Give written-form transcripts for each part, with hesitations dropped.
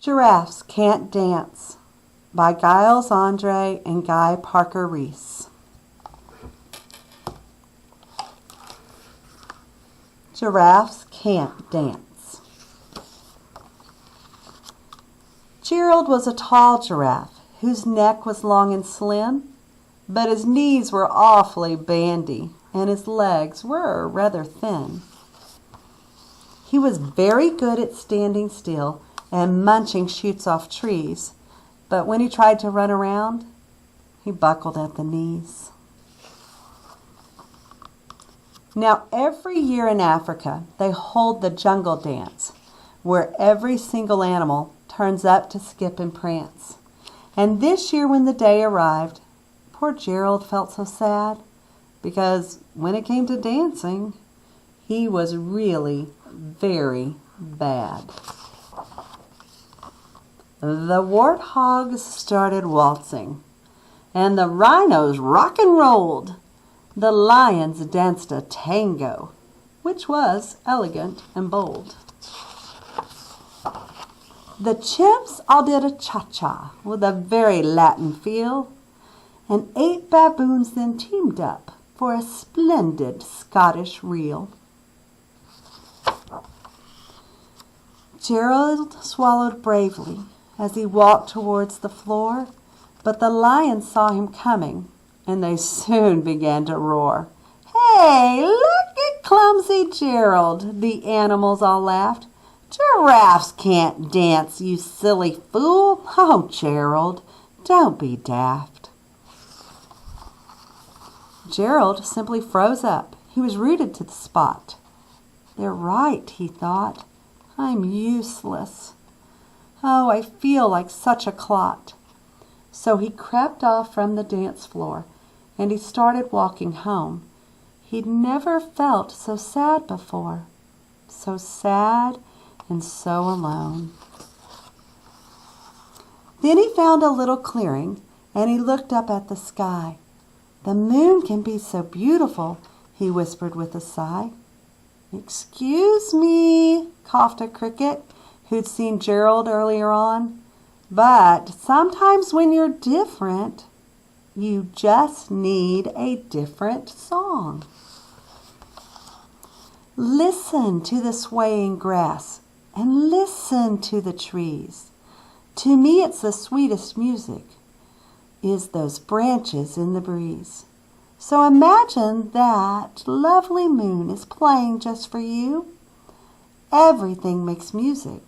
Giraffes Can't Dance by Giles Andre and Guy Parker Reese. Giraffes can't dance. Gerald was a tall giraffe whose neck was long and slim, but his knees were awfully bandy and his legs were rather thin. He was very good at standing still and munching shoots off trees, but when he tried to run around, he buckled at the knees. Now, every year in Africa, they hold the jungle dance, where every single animal turns up to skip and prance. And this year when the day arrived, poor Gerald felt so sad, because when it came to dancing, he was really very bad. The warthogs started waltzing, and the rhinos rock and rolled. The lions danced a tango, which was elegant and bold. The chimps all did a cha-cha with a very Latin feel, and 8 baboons then teamed up for a splendid Scottish reel. Gerald swallowed bravely as he walked towards the floor, but the lions saw him coming, and they soon began to roar. "Hey, look at clumsy Gerald," the animals all laughed. "Giraffes can't dance, you silly fool. Oh, Gerald, don't be daft." Gerald simply froze up. He was rooted to the spot. "They're right," he thought. "I'm useless. Oh, I feel like such a clot." So he crept off from the dance floor, and he started walking home. He'd never felt so sad before, so sad and so alone. Then he found a little clearing, and he looked up at the sky. "The moon can be so beautiful," he whispered with a sigh. "Excuse me," coughed a cricket who'd seen Gerald earlier on, "but sometimes when you're different, you just need a different song. Listen to the swaying grass and listen to the trees. To me it's the sweetest music, is those branches in the breeze. So imagine that lovely moon is playing just for you. Everything makes music,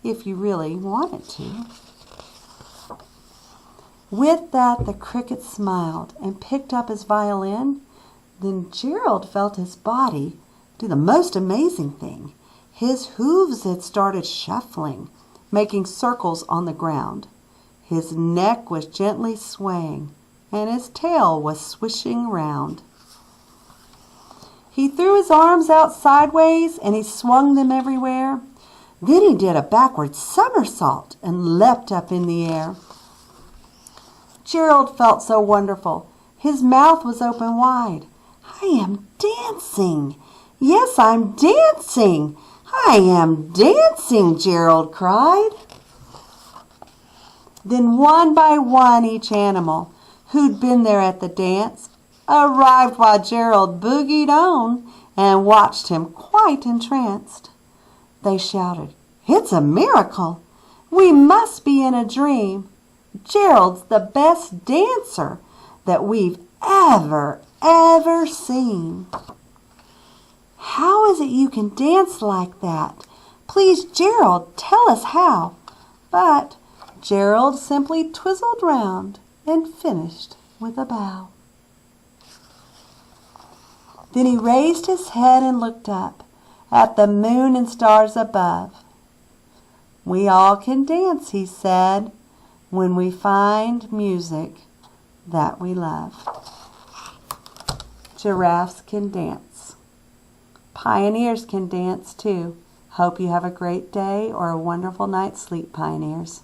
if you really want it to." With that, the cricket smiled and picked up his violin. Then Gerald felt his body do the most amazing thing. His hooves had started shuffling, making circles on the ground. His neck was gently swaying, and his tail was swishing round. He threw his arms out sideways, and he swung them everywhere. Then he did a backward somersault and leapt up in the air. Gerald felt so wonderful. His mouth was open wide. "I am dancing. Yes, I'm dancing. I am dancing," Gerald cried. Then one by one each animal who'd been there at the dance arrived while Gerald boogied on and watched him quite entranced. They shouted, "It's a miracle. We must be in a dream. Gerald's the best dancer that we've ever seen. How is it you can dance like that? Please, Gerald, tell us how." But Gerald simply twizzled round and finished with a bow. Then he raised his head and looked up at the moon and stars above. "We all can dance," he said, "when we find music that we love." Giraffes can dance. Pioneers can dance too. Hope you have a great day or a wonderful night's sleep, pioneers.